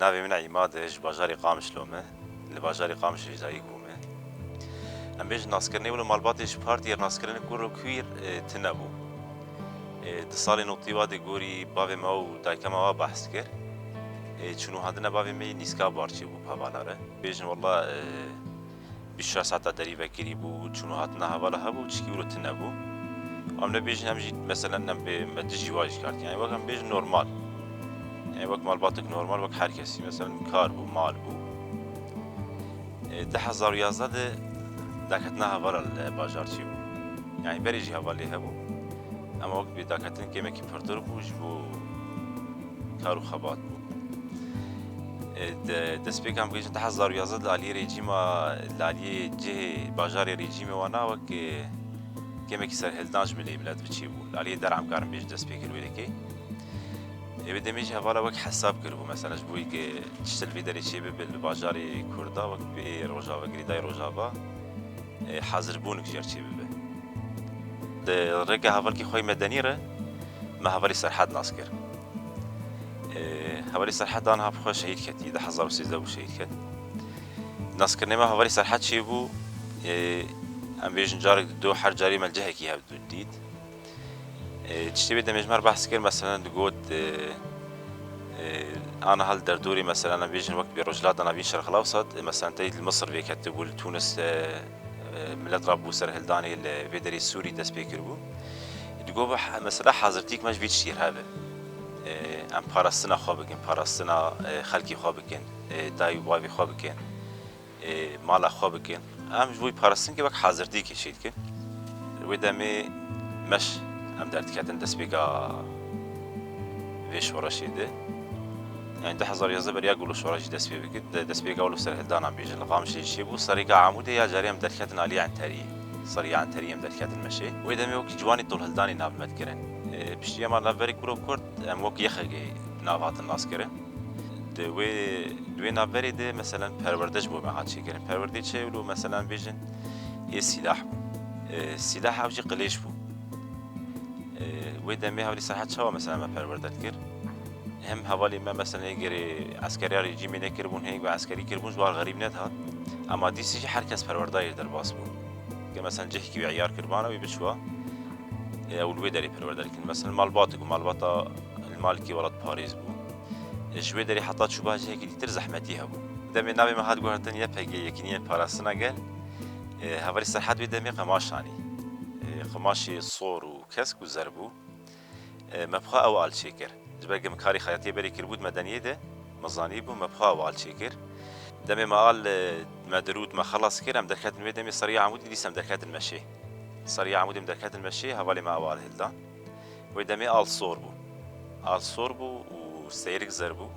ناوی من عیمادش باجاری قامش لومه لباجاری قامش جایی بومه ام بیش ناسکرنی ولو مالباتش پارتی ناسکرنی کورو کویر تنبو دسال نوتی وادی گوری باوی ما و دایکم ما بحث کرد چونو هادن باوی می نیسکا بارچی بو پاوالاره بیشن والله بیشتر ساعت دری وکری بو چونو هاتنا حواله هبو چکی ولو تنبو ام نبیشن هم جید مثلا نم به مدجی واجد کرد یعنی وقت بیشن نورمال يعني وقت مالباتك نورمال وقت هر کسی مثلا کار بو مال بو ده هزار و یازده داکتنا هوالا الباجار چی بو يعني بریجی هوالی هبو اما وقت بی داکتن که مکی پردر بوش بو کارو خبات بو دست پیکم بگیشن ده هزار و یازده لالی رژیما لالی جه باجار رژیم وانا وقت که مکی سر هلدانج ملی بلاد بچی بو لالی درعم کارم بیش دست پیکر ویده که بدي ميجي هوالا وقت حساب كربو مثلا جبوي كي تشتل في داري شي بالباجاري كردا وقت بي روجافا قريداي روجافا حاضر بونك جير شي ببه رقا هوال كي خوي مدنيره ما هوالي سرحاد ناسكر هوالي سرحاد انا بخوا شهيد كتي ده حزار وسيزده بو شهيد كت ناسكر نما هوالي سرحاد شي بو ام بيجن جارك دو حر جاري ملجهه كي هبدو جديد تشتي بدي مجمر بحث كر مثلا تقول انا هل دردوري مثلا انا بيجي وقت برجلات انا بين شرق الاوسط مثلا تيجي مصر في كتبوا تونس ملت رابو سر هلداني الفيدري السوري دس بيكربو تقول مثلا حاضرتيك مش بيتشير هذا ام باراستنا خوابكن باراستنا خلقي خوابكن داي واي خوابكن مالا خوابكن ام جوي باراستن كي وقت حاضرتيك شيء كن ودمي مش ام درت كاتن دس بيكا فيش ورا شيده يعني ده هزار يزبر يقولوا شورج دسبي بكد دسبي قالوا سر هدان عم بيجي القام شيء شيبو صريقة عمودة يا جاري ام دركتن علي عن تاري صريعة عن تاري ام دركتن مشي وإذا ميوك جواني طول هلداني ناب متكرن بشتي ما نافري كرو كورد ام وك يخجي نافات الناس كرن دوي نافري ده مثلا پروردش بو ما هاد شي كرن پروردش شي ولو مثلا بيجن سلاح بو سلاح اوجي قليش بو وإذا مي هولي صحت شوا مثلا ما پروردت كر هم حوالی ما مثلا يجري عسكري رژیمی نکربون هنگ و عسكري کربون جوار غریب ندهد اما دیسی هر کس پروردای در باس بود که مثلا جه کی عیار کربانه وی بشوا اولوی داری پرورداری کن مثلا مالباتك ومالباتا المالكي ولد باريس بو جوی داری حتی شبه جه کی دیتر زحمتی هبو دمی ناوی ما هاد گوهرتن یه پگی یکنی پاراستنا گل حوالی سرحد وی دمی قماشانی قماشی صور و کسک و زربو مبخا اول شکر جبرق مكاري خياطية بري كربود مدنية ده مزانيبو مبخا وال شكر دمي ما قال مدرود ما خلص كر ام دركات المي دمي صريع عمودي ديسم دركات المشي صريع عمودي دركات المشي هوالي ما اوال هلدان ودمي قال صوربو وسيرك زربو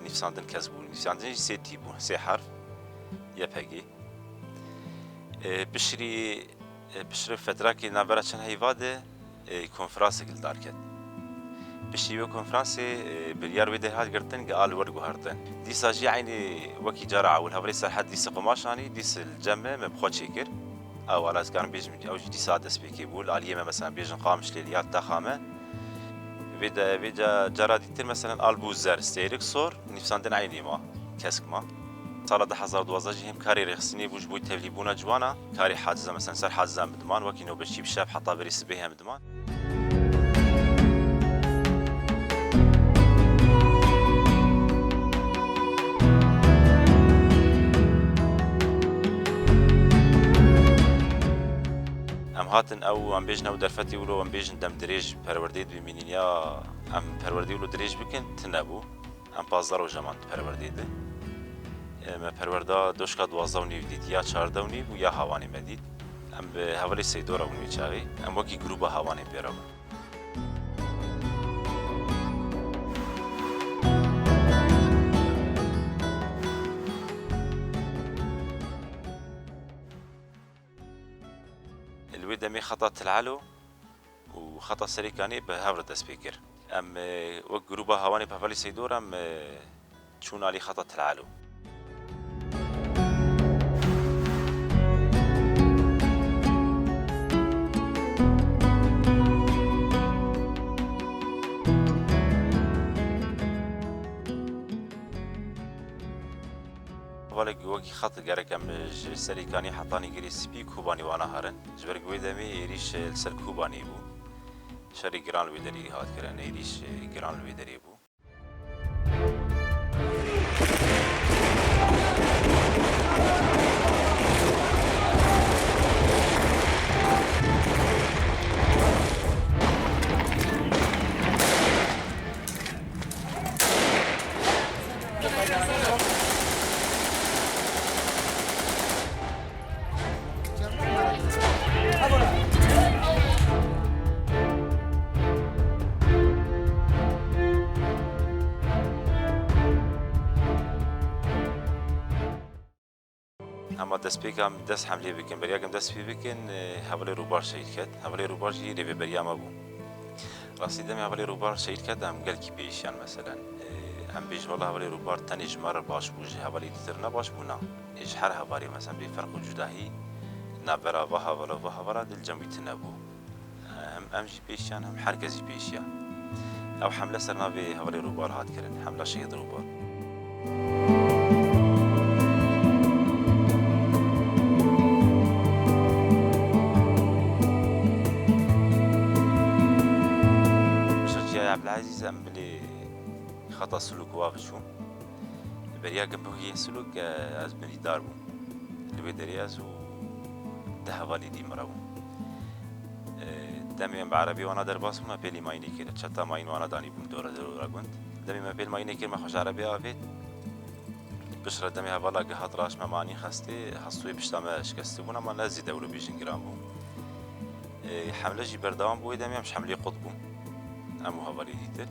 نفساندن كسبو نفساندن سيتيبو سي حرف يبهجي بشري فترة كي نابرا چن هيواده كونفرانس قل داركت بشيوه كونفرانسي بليار ويده هاد قرتن قال ورقو هرتن دي ساجي عيني وكي جارع اول هوري سرحد ديس قماشاني ديس الجمع مبخوت شكر او على كان بيجم او دي سادس بيكي بول عليه مثلا بيجن قامش ليليات تخامه ويدا جرا ديتر مثلا البوزر ستيرك صور نفساندن عيني ما كسك ما سال 2012 هم كاري رخصني بوج بوي تبليبونا جوانا كاري حاجزه مثلا سر حاجزه بدمان وكي نو بشي بشاف حتى بريس بهم بدمان هاتن او ام بيجنا ودرفتي ولو ام بيجن دم دريج پرورديد بمينين يا ام پروردي ولو دريج بكن تنبو ام بازار و جمان پرورديد ما پروردا دوشكا 12 ونيف ديت يا 14 ونيف ويا هواني مديد ام به حوالي 3 دورا ونيف چاغي ام وكي جروب هواني بيرا الودمي خطا تلعلو وخطا سريكاني بهافرد سبيكر ام وك جروبا هواني بحوالي 3 دورا ام تشون علي خطا تلعلو هەواڵێک وەکی خەڵ گەرەکەم سەریکانی حەتانی گری سپی کوبانی وانە هەرن ژبەر گوێ دەمێ ئێریش سەر کوبانی بوو شەری گران لێ دەری هاتکردن ئێریش گران لێ دەرێ بوو. ئەمە دەستپێکم دەست حملێ بکەن بەریاگەم دەست پێ بکەن هەوڵێ ڕووبار شەید کرد هەوڵێ ڕووباژی رێبەبەریامە بوو ڕاستی دەمی هەوڵێ ڕووبار شەید کرد ئەم گەلکی پێشیان مەسەلەن ئەم بێژ وەڵا هەوڵێ ڕووبار تەنێ ژمارە باش بوو ژ هەوڵی دیتر نەباش بوونا هێژ هەر هەواری مەسەن بێ فەرق و جوداهی نابەرا بە هەوڵە بە هەوڵا دڵجەمیتر نەبوو ئەمژی پێشیان هەم هەرکەزی پێشیە ئەو حملە سەر ناوێ هەوڵێ ڕووبار هاتکردن حملە شەید ڕووبار. عبدالعزيز أم بلي خطأ سلوك واغشو بريا قبل سلوك أزمني داربو اللي بدرياز و دهوالي دي مرابو دمي بعربي وانا درباس ما بيلي مايني كده شتا ماين وانا داني بوم دورة كنت دمي ما بيل مايني كده ما خوش عربي آفيت بشرة دمي هوالا قهات راش ما ماني خستي حصوي بشتامه شكستي بونا ما نازي دولو بيجن جرام بو حملة جي بردوام بوي دمي مش حملة قطبو ئەموو هەواڵی دیتر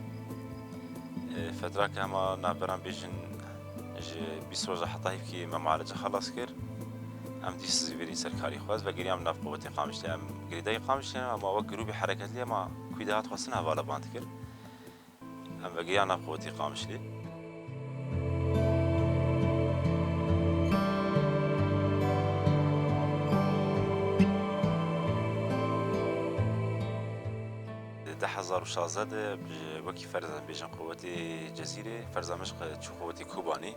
فترەکە ئەمە نابەران بێژن 20 ڕۆژە حتا هیفکی مەمالەجە خەڵاس کرد ئەم دیسزی بێری سەرکاری خواست بە گریام ناف قووەتی قامشتێ ئەم گریدای قامشتێن ئەمە وەک گروپی حرەکەت لێ ئەمە کویداهات خواستن هەواڵە باند کرد ئەم بە گریان ناف قووەتی قامش لێ ده 1600 وەکی فەرزان بێژن قووەتی جەزیرێ فەرزا مەشق چوو قووەتی کوبانی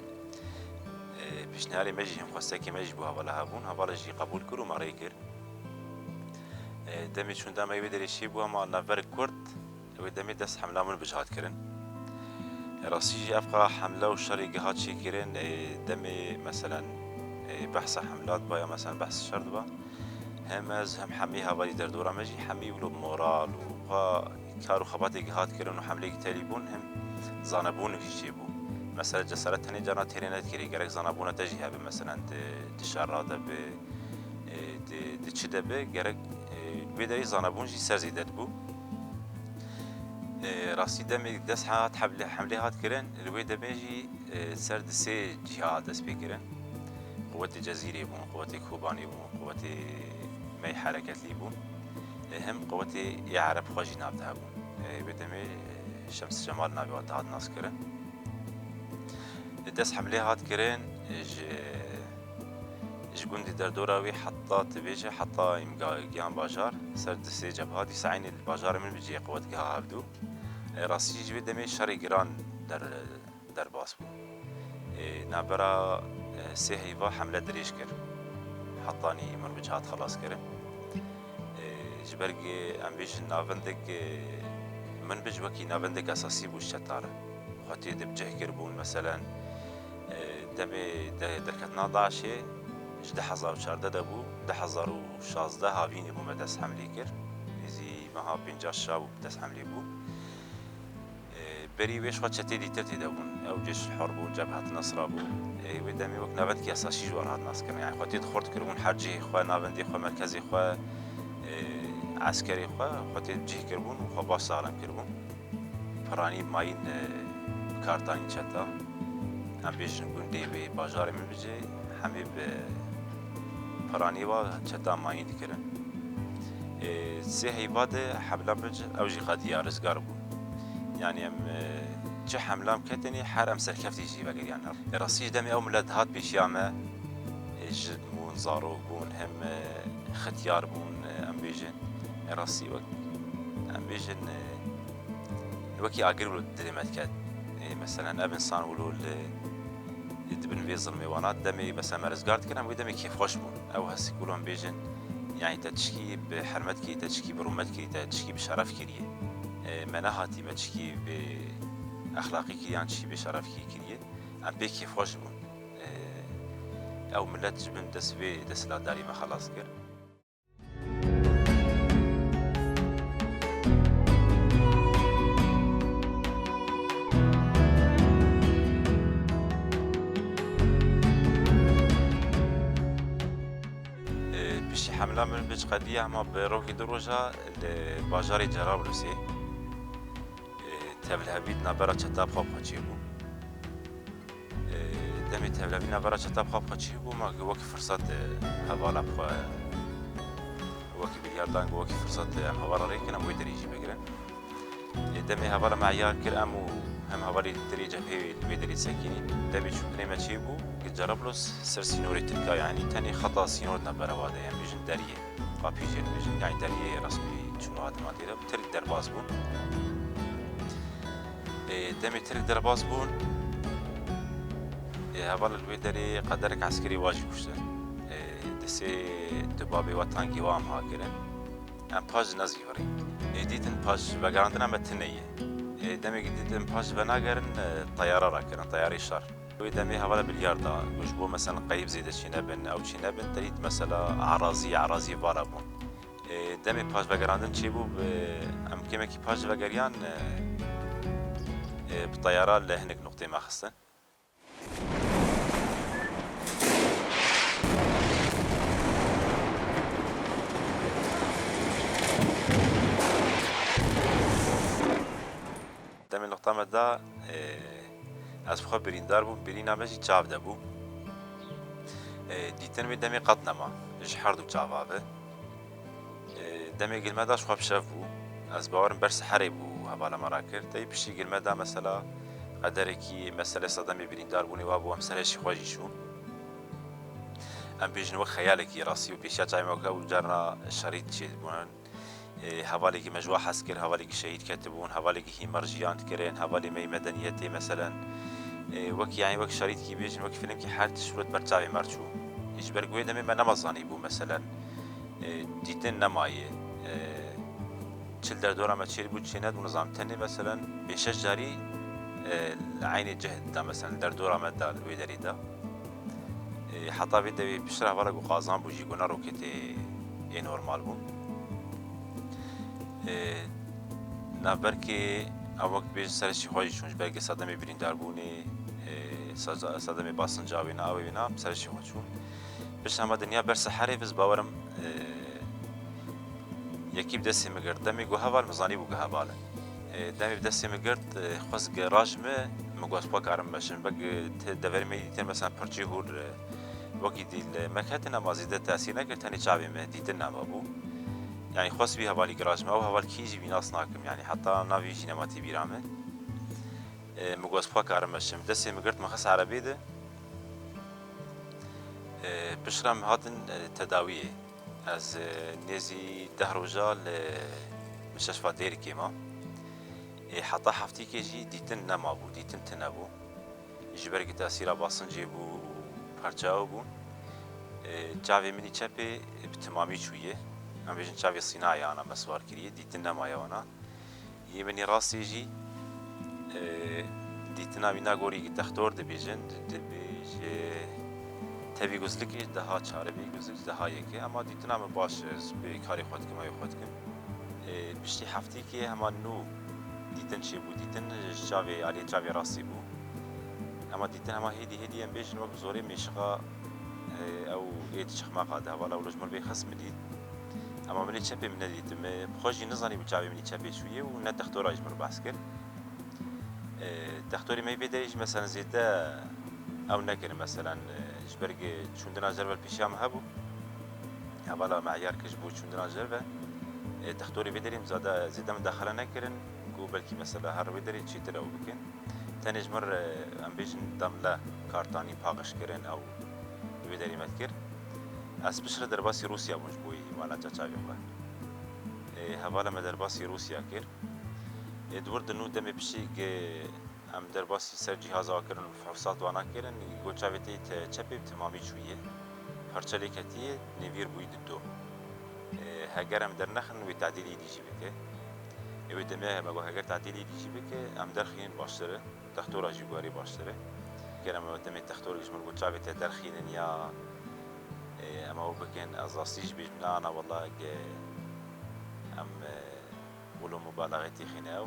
پیشنیاری مەژی هەم خواستێکی مەژی بوو هەواڵە هەبوون هەواڵەژی قبول کرد و مەڕێ کرد دەمێ چوندا مەوێ دەرێشی بووە مە نەڤەر کورد ئەوێ دەمێ دەست حەملا من بژهاتکردن ڕاستیژی ئەفقا حەملە و شەڕی گەهات چێکردن دەمێ مەسەلەن بەحسە حەملات بایە مەسەلەن بەحس شەرد بە هەمەز هەم حەمی هەواڵی دەردۆرە مەژی حەمی ولۆ مۆرال و کار و خەباتێکی هاتکردن و حەملێکی تەلی بوون هەم زانەبوونێکی چێ بوو مەسەلە جەسارەت تەنێ جارنا تێرێ نەتکردی گەرەک زانەبوونە دەژی هەبێ مەسەلەن دشارڕا دەبێ چ دەبێ گەرەک بێ دەری زانەبوونژی سەرزی دەتبوو ڕاستی دەمێک دەست هات حەملێ هاتکردن لەوێ دەبێژی سەر سێ جیها دەست پێکردن قووەتی جەزیرێ بوون قووەتی کوبانی بوون قووەتی مەی حرەکەتی بوون هم قوتي يعرف خواجي نابدها بون بدمي شمس جمال نابي وقت هاد ناس كرن دس حملي هاد كرن اج قندي دردوراوي حتى تبيجي حتى يمقام باجار سرد سي جبهات يسعين الباجار من بيجي قوت قها هبدو راسي جي بدمي شري جران در باس بو نابرا سي هيفا حملة دريش كر حطاني من بجهات خلاص كرن جبرگ ام بیشن ناوندگ من بجوکی ناوندگ اساسی بوش چتاره خاطی دب جه کربون مثلا دم درکتنا داشه 2014 دبو 2016 هاوینی بو مدرس حملی کر ازی مها 50 شاب مدرس حملی بو بری ویش خاطر چتی دیتر تدبون او جيش الحرب وجبهة النصر بو و دمی وقت ناوند کی اساسی جوار هاد ناس کردن یعنی خاطی خورد کربون حرجی خو ناوندی خو مرکزی خو عسكري خاطر جيه كربون وخباش سالم كربون فراني ماين كارتاني چتا هم بيجن گوندي به باجار من بجي همي به فراني وا چتا ماين دكرن سي هيباد حبلا بج اوجي قد يارزگار بو يعني ام چه حملام كتني حرم سركفتي جي بقى يعني راسي دمي او ملاد هات بيشيامه مون زارو بون هم ختيار بون ام بيجن راسي وقت ام بيجن وكي اقرب له دلمات كات مثلا ابن صان ولول دبن في ظلمي وانا دمي بس مرزقارد كنا مو دمي كيف خوش بون او هسي كلهم بيجن يعني تشكي بحرمتك تشكي برمتك تشكي بشرفك مناهاتي ما تشكي بأخلاقك يعني تشكي بشرفك كريه ام بي كيف خوش بون او ملت جبن دس في دس لا داري ما خلاص كر بشي حملة من بيج قدية ما بروكي دروجة لباجاري جرابلسي تبلها بيدنا برا شتاب خوب خجيبو دمي تبلها بيدنا برا شتاب خوب خجيبو ما وقت فرصة هوالا بخوا وقت بلياردان وقت فرصة ام هوالا ريكنا مو يدري يجي بقرن دمي هوالا معيار كر امو هم هوالي دريجة في الميدري ساكيني دمي شو كلمة شيبو جرابلس سر سينوري تلقى يعني تاني خطأ سينور نبرة وادا يعني بيجن دارية قابيجن بيجن يعني دارية رسمي شنو هذا ما تيرا ترك درباز بون دمي ترك درباز بون هوالا الويدري قدرك عسكري واجي كشتن دسي دبابي وطانكي وام هاكرن ام باج نزي وري ديتن باج بقراندنا متنية دمي ديتن باج بناقرن طيارة راكرن طياري شار دمي هوالا بلياردا وجبو مثلا قيب زيد شينابن او شينابن تريد مثلا عرازي بارابون دمي باج بقراندن تشيبو ام كيمكي باج بقريان بطيارة لهنك نقطة ما خصن دمي النقطة مدى از بخوا بریندار بوم برینا مجی چاو دبو دیتن می دمی قط نما جحرد و چاوابه دمی گلمه داش خواب شف بو از باورم برس حری بو هوالا مرا کرد دی پشتی گلمه دا مثلا قدره کی مسئله صدمی بریندار بونی وابو هم سرشی خواجی شون ام بیجن وقت خیالکی راسی و پیشا چای موکا و جارنا شريط چید بونن هوالی که مجوا حس کرد هوالی که شهید کتبون هوالی که هی مرجیان کرن هوالی می مدنیتی مثلا وەک یانی وەک شەریکی بێژن وەک فیلمکی هەر تشرت بەرچاوی مەرچوو هیچ بەرگوێ دەمێ بە نەمەزانی بوو مەسەلەن دیتن نەمایە چل دەردۆرامە چێر بوو چێنەت و نظام تەنێ مەسەلەن بێشەش جاری عینی جەهددا مەسەلەن دەردۆرامەتدا وێ دەریدا حتا بێت دەوێ پشتر هەواڵێک و قازان بوو ژی گۆنا ڕۆکێتێ ئێ نۆرمال بوو نابەرکێ ئەوەک بێژ سەرشی خۆی چونش بەرگە سەدەمی بریندار بوونێ سەدەمی باسنجاوی ناوی نام سەرشی خۆ چوون پشت ئەمە دنیا بەرسە حەرێ بز باوەرم یەکی بدەستێ مەگرت دەمی گۆ هەواڵ مزانی بوو گە هەواڵن دەمی بدەستێ مەگرت خۆست گەڕاژمە مگۆسپۆ کارم بەشن بەگ دەڤەرمە دیتن مەسەن پەرچی هور وەکی دیل مەکەتن ئەما زیدە تاسی نەکرد تەنی چاوێمە دیتن نامە بوو يعني خاص بيها بالي جراج ما وها بالكيجي بناس ناكم يعني حتى نافي جينا ما تبي رامه مقوس باك عرمشم دسي مقرت ما خص عربي ده بشرم هاتن تداويه از نزي دهروجا لمستشفى دير كيما حتى حفتي كيجي ديتن نما بو ديتن تنبو جبرك تاثير باسنجي بو پرچاو بو جاوي مني چپي بتمامي شويه ام بيجن چاوي صناعي انا مسوار كريه ديتن نمايا وانا يمني راسي جي ديتنا بينا غوري دكتور دبيجن دبيج تبي گزلك دها چاره بي گزلك دها يكي اما ديتنا من باش بي كاري خود كما يخود كم بشتي حفتي كي هما نو ديتن شي بو ديتن چاوي علي چاوي راسي بو اما ديتن هما هدي ام بيجن وقت زوري مشقا او ايت شخما قاده ولا ولجمل بي خصم ديت اما مني چپي من ديت بخوجي نزاني بچاوي مني چپي شويه و نه دكتور اجمر بحث كر دكتوري ما يبدريج مثلا زيدا او نكر مثلا جبرق شوندنا جربه البيشام هبو هبالا معيار كجبو شوندنا جربه دكتوري بدريم زادا زيدا مداخله نكرن كو بلكي مثلا هر بدري تشيتر او بكن تاني جمر ام بيجن دملا كارتاني باغش كرن او بدري متكر اس بشر درباسي روسيا مجبوي وانا جاچاوي خو هبالا مدرباسي روسيا كر ادوار دنو دمي بشي ام درباسی سر جهاز آکرن و فحوصات وانا کرن گوچاویتی چپی تمامی چویه پرچه لیکتیه نویر بوید دو هگر ام در نخن و تعدیلی دیجی بکه اوی دمه مگو هگر تعدیلی دیجی بکه ام در خین باشتره تختورا جیگواری باشتره گر ام دمه تختور جمل گوچاویتی در خینن یا اما هو بكن ازاستيج بيجمنا انا والله ام ولو مبالغتي خناو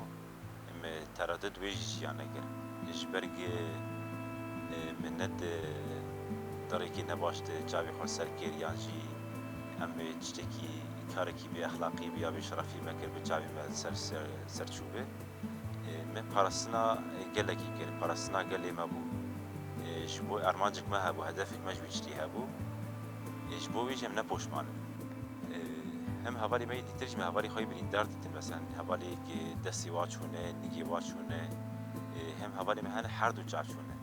ام تردد ويجي يعني كر اجبرق من ند طريقي نباشت جابي خل سركير يعني جي ام تشتكي كاركي باخلاقي بيا بشرفي مكر بجابي ما سرچوبه من پارسنا گلکی کر پارسنا گلی ما بو جبو ارمانجك ما هبو هدفك ما جويشتي هبو جبو ویجم نپوشمان هم هوالی می دیترج می هوالی خوی برین درد تن مثلا هوالی که دستی واچونه نگی واچونه هم هوالی می هن هر دو چارچونه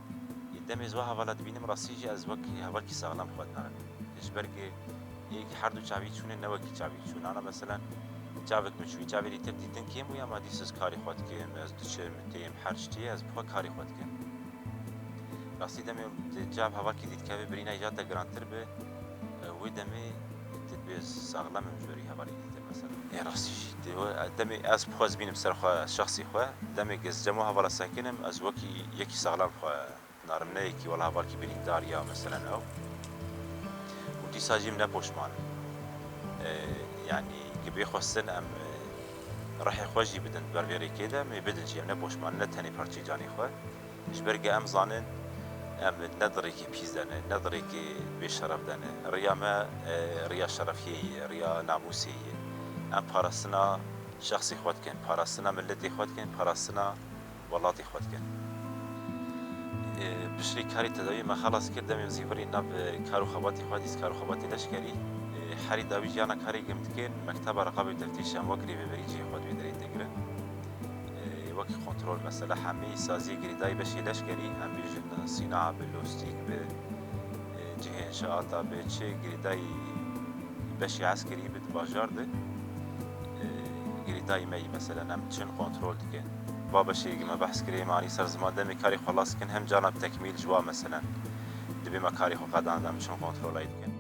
یدم از هوالا دبینم راسیجی از وقت هوالی کی سالم خود نرم اجبر که یک هر دو چاوی چونه نو کی چاوی چونه انا مثلا چاوک مچوی چاوی دیتر دیتن کیم و یا ما دیسز کاری خود کیم از دوچه متیم هرچتی از بخوا کاری خود کیم راستی دم جاب هوا کی دید که برین ایجاد گرانتر به ودمي تدبيز ساغلام مجوري هبالي ديت مثلا راسي دمي از بخواز بينم سر خوا شخصي خوا دمي جز جمو هبالا ساكنم از وكي يكي ساغلام خوا نارم نيكي ولا هبالكي بيني داريا مثلا او ودي ساجيم نبوشمان يعني كبي خواستن ام راح يخوجي بدن برغيري كده مي بدن جيم نبوشمان نتاني بارتي جاني خوا اجبرقا ام ظانن ام نظري كي بيزدانه نظري كي بشرف دانه ريا ما ريا شرفيه ريا ناموسيه ام بارسنا شخصي خود كن بارسنا ملتي خود كن بارسنا ولاتي خود كن بشري كاري تداوي ما خلاص كردم يمزيوري ناب كارو خباتي خوديس كارو خباتي لشكري حري داوي جانا كاري قمت كن مكتب رقابه تفتيش ام وكري ببريجي خود بيدري تقرا وقت کنترل مثلا همه سازی گریدای بشی لشکری هم بیشتر صناعة باللوستیک به جهه انشاءات به چه گریدای بشی عسکری بد باجرده گریدای می مثلا هم چن کنترل دیگه با بشی ما بحث کری معنی سر زمان دمی کاری خلاص کن هم جانب تکمیل جوا مثلا دبی ما کاری خو قدان دم چن کنترل اید کن